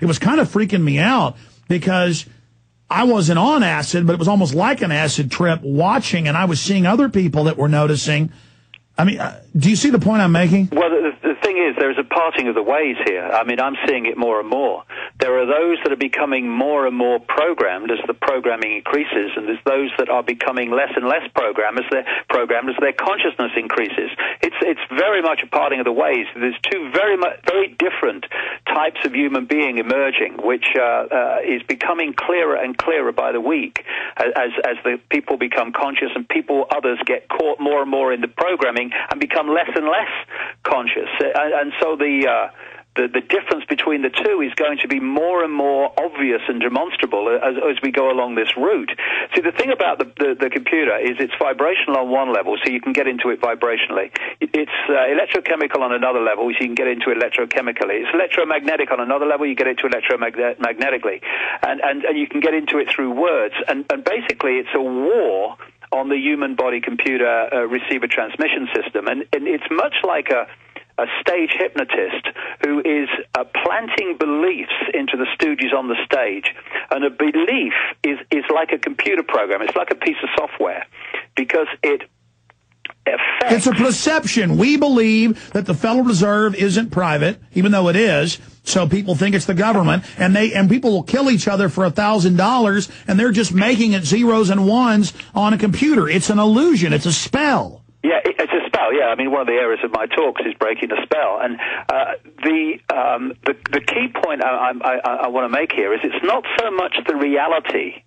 It was kind of freaking me out because I wasn't on acid, but it was almost like an acid trip watching, and I was seeing other people that were noticing. I mean, do you see the point I'm making? Well, the thing is, there's a parting of the ways here. I mean, I'm seeing it more and more. There are those that are becoming more and more programmed as the programming increases, and there's those that are becoming less and less programmed as their consciousness increases. It's very much a parting of the ways. There's two very different types of human being emerging, which is becoming clearer and clearer by the week as the people become conscious and others get caught more and more in the programming and become less and less conscious. And so the difference between the two is going to be more and more obvious and demonstrable as we go along this route. See, the thing about the computer is it's vibrational on one level, so you can get into it vibrationally. It's electrochemical on another level, so you can get into it electrochemically. It's electromagnetic on another level, you get into it electromagnetically. And you can get into it through words. And basically it's a war on the human body computer receiver transmission system. And it's much like a stage hypnotist who is planting beliefs into the stooges on the stage. And a belief is like a computer program. It's like a piece of software because it affects... It's a perception. We believe that the Federal Reserve isn't private, even though it is. So people think it's the government, and people will kill each other for $1,000, and they're just making it zeros and ones on a computer. It's an illusion. It's a spell. Yeah, it's a spell. Yeah, I mean, one of the areas of my talks is breaking the spell, and the key point I want to make here is it's not so much the reality.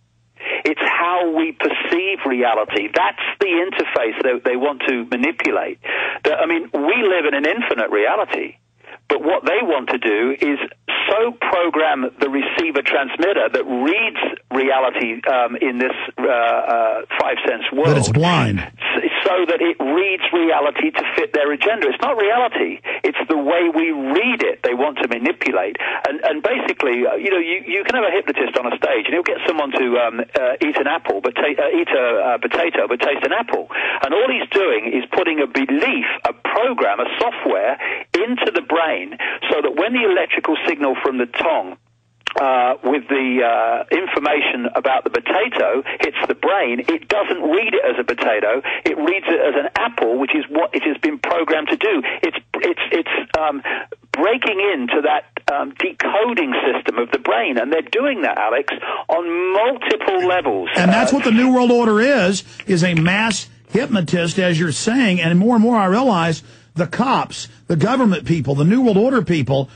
It's how we perceive reality. That's the interface that they want to manipulate. I mean, we live in an infinite reality. But what they want to do is so program the receiver-transmitter that reads reality in this five-sense world. That it's blind. So that it reads reality to fit their agenda. It's not reality. It's the way we read it they want to manipulate. And basically, you can have a hypnotist on a stage, and he'll get someone to eat an apple, eat a potato, but taste an apple. And all he's doing is putting a belief, a program, a software into the brain so that when the electrical signal from the tongue with the information about the potato hits the brain, it doesn't read it as a potato. It reads it as an apple, which is what it has been programmed to do. It's breaking into that decoding system of the brain, and they're doing that, Alex, on multiple levels. And that's what the New World Order is a mass hypnotist, as you're saying. And more I realize the cops, the government people, the New World Order people,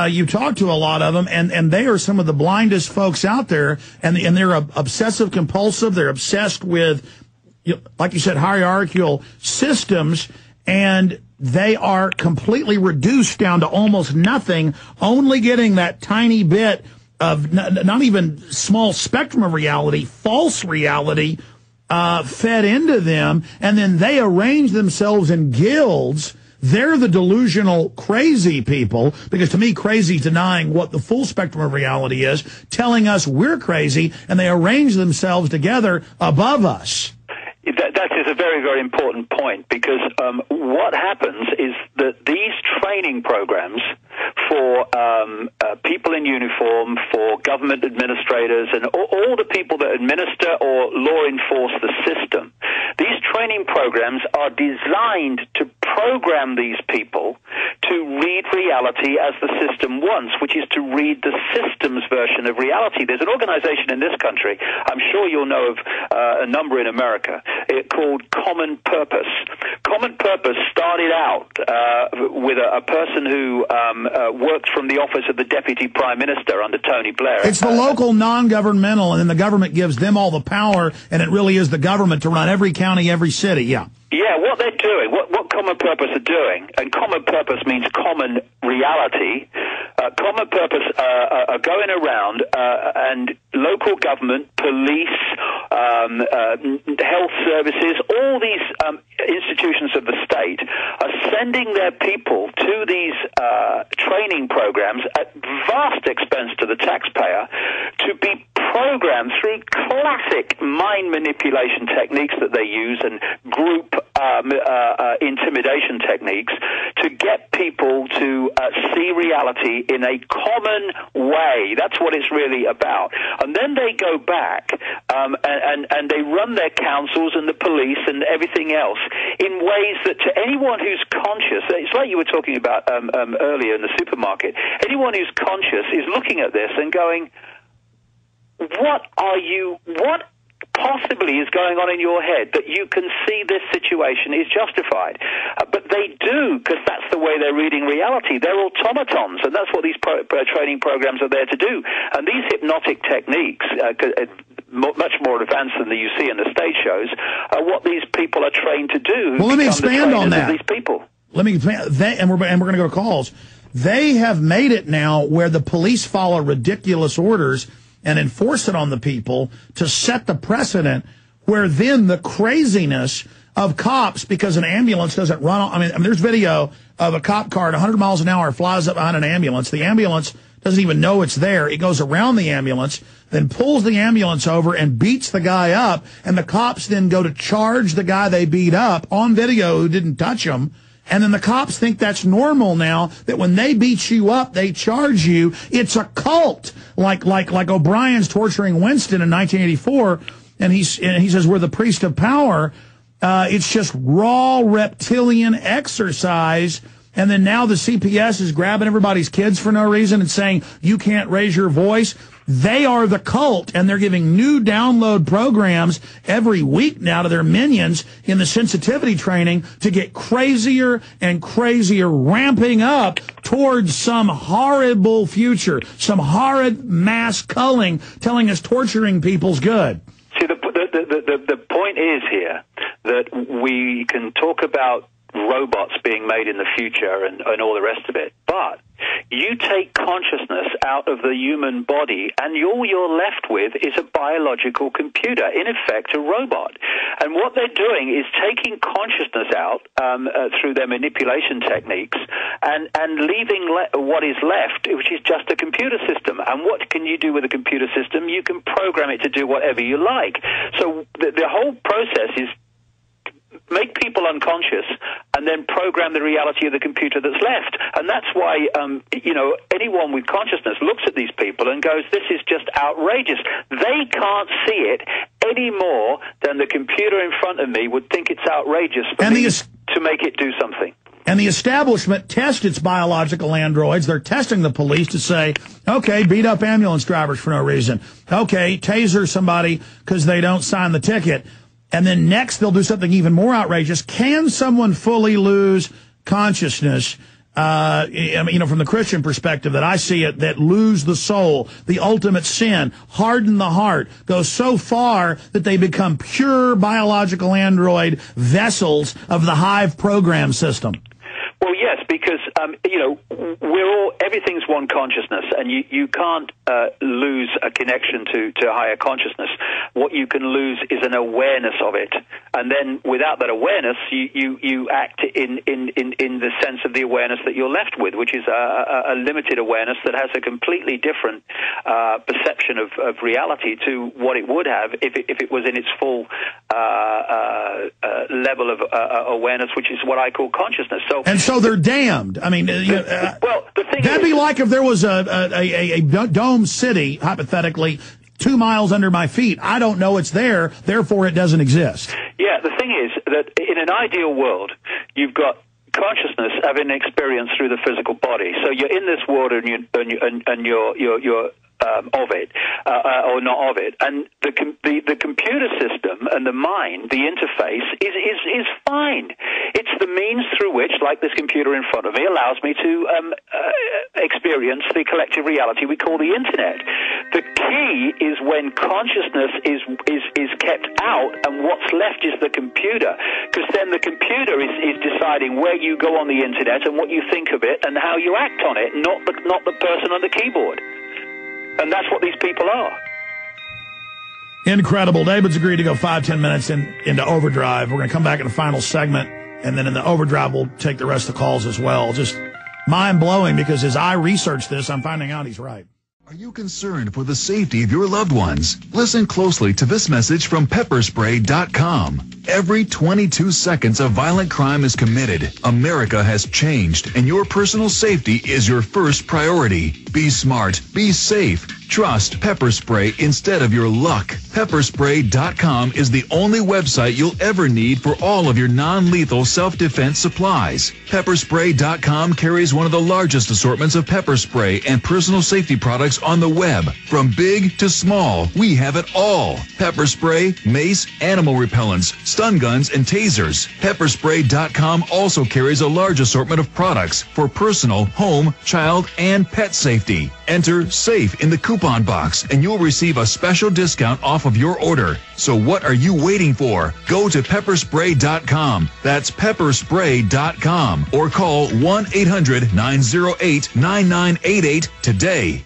you talk to a lot of them, and they are some of the blindest folks out there, and they're obsessive compulsive. They're obsessed with, like you said, hierarchical systems, and they are completely reduced down to almost nothing, only getting that tiny bit of not even small spectrum of reality, false reality, fed into them, and then they arrange themselves in guilds. They're the delusional crazy people, because to me, crazy is denying what the full spectrum of reality is, telling us we're crazy, and they arrange themselves together above us. That is a very, very important point, because what happens is that these training programs for people in uniform, for government administrators, and all the people that administer or law enforce the system, these training programs are designed to program these people to read reality as the system wants, which is to read the system's version of reality. There's an organization in this country, I'm sure you'll know of a number in America, called Common Purpose. Common Purpose started out with a person who worked from the office of the Deputy Prime Minister under Tony Blair. It's the local non-governmental, and then the government gives them all the power, and it really is the government to run every county, every city, yeah. Yeah, what they're doing, what Common Purpose are doing, and Common Purpose means common reality. Common Purpose are going around and local government, police, health services, all these institutions of the state are sending their people to these training programs at vast expense to the taxpayer to be programmed through classic mind manipulation techniques that they use and group intimidation techniques to get people to see reality in a common way. That's what it's really about. And then they go back and they run their councils and the police and everything else in ways that to anyone who's conscious, it's like you were talking about earlier in the supermarket, anyone who's conscious is looking at this and going, what possibly is going on in your head that you can see this situation is justified? But they do, because that's the way they're reading reality. They're automatons, and that's what these training programs are there to do. And these hypnotic techniques, much more advanced than you see in the stage shows, are what these people are trained to do. Well, let me expand on that. These people. Let me expand, and we're going to go to calls. They have made it now where the police follow ridiculous orders and enforce it on the people to set the precedent where then the craziness of cops, because an ambulance doesn't run on, I mean there's video of a cop car at 100 miles an hour flies up behind an ambulance. The ambulance doesn't even know it's there. It goes around the ambulance, then pulls the ambulance over and beats the guy up, and the cops then go to charge the guy they beat up on video who didn't touch him. And then the cops think that's normal now, that when they beat you up, they charge you. It's a cult, like O'Brien's torturing Winston in 1984, and he says we're the priest of power. It's just raw reptilian exercise. And then now the CPS is grabbing everybody's kids for no reason and saying you can't raise your voice. They are the cult, and they're giving new download programs every week now to their minions in the sensitivity training to get crazier and crazier, ramping up towards some horrible future, some horrid mass culling telling us torturing people's good. See, the point is here that we can talk about robots being made in the future and all the rest of it, but you take consciousness out of the human body and all you're left with is a biological computer, in effect a robot. And what they're doing is taking consciousness out through their manipulation techniques and leaving what is left, which is just a computer system. And what can you do with a computer system? You can program it to do whatever you like. So the whole process is make people unconscious and then program the reality of the computer that's left. And that's why, anyone with consciousness looks at these people and goes, this is just outrageous. They can't see it any more than the computer in front of me would think it's outrageous for me to make it do something. And the establishment tests its biological androids. They're testing the police to say, okay, beat up ambulance drivers for no reason. Okay, taser somebody because they don't sign the ticket. And then next, they'll do something even more outrageous. Can someone fully lose consciousness? From the Christian perspective that I see it, that lose the soul, the ultimate sin, harden the heart, go so far that they become pure biological android vessels of the Hive program system. Well, yes, because, everything's one consciousness, and you can't lose a connection to higher consciousness. What you can lose is an awareness of it. And then without that awareness, you act in the sense of the awareness that you're left with, which is a limited awareness that has a completely different perception of reality to what it would have if it was in its full level of awareness, which is what I call consciousness. So they're damned. I mean, well, the thing that'd be like if there was a dome city, hypothetically, 2 miles under my feet. I don't know it's there, therefore it doesn't exist. Yeah, the thing is that in an ideal world, you've got consciousness having an experience through the physical body. So you're in this world and you're of it, or not of it, and the computer system and the mind, the interface is fine. It's the means through which, like this computer in front of me, allows me to experience the collective reality we call the internet. The key is when consciousness is kept out, and what's left is the computer, because then the computer is deciding where you go on the internet and what you think of it and how you act on it, not the person on the keyboard. And that's what these people are. Incredible. David's agreed to go 5-10 minutes into overdrive. We're going to come back in the final segment, and then in the overdrive, we'll take the rest of the calls as well. Just mind-blowing, because as I research this, I'm finding out he's right. Are you concerned for the safety of your loved ones? Listen closely to this message from pepperspray.com. Every 22 seconds a violent crime is committed. America has changed, and your personal safety is your first priority. Be smart. Be safe. Trust pepper spray instead of your luck. Pepperspray.com is the only website you'll ever need for all of your non-lethal self-defense supplies. Pepperspray.com carries one of the largest assortments of pepper spray and personal safety products on the web. From big to small, we have it all. Pepper spray, mace, animal repellents, stun guns, and tasers. Pepperspray.com also carries a large assortment of products for personal, home, child, and pet safety. Enter SAFE in the coupon box and you'll receive a special discount off of your order. So what are you waiting for? Go to pepperspray.com. That's pepperspray.com or call 1-800-908-9988 today.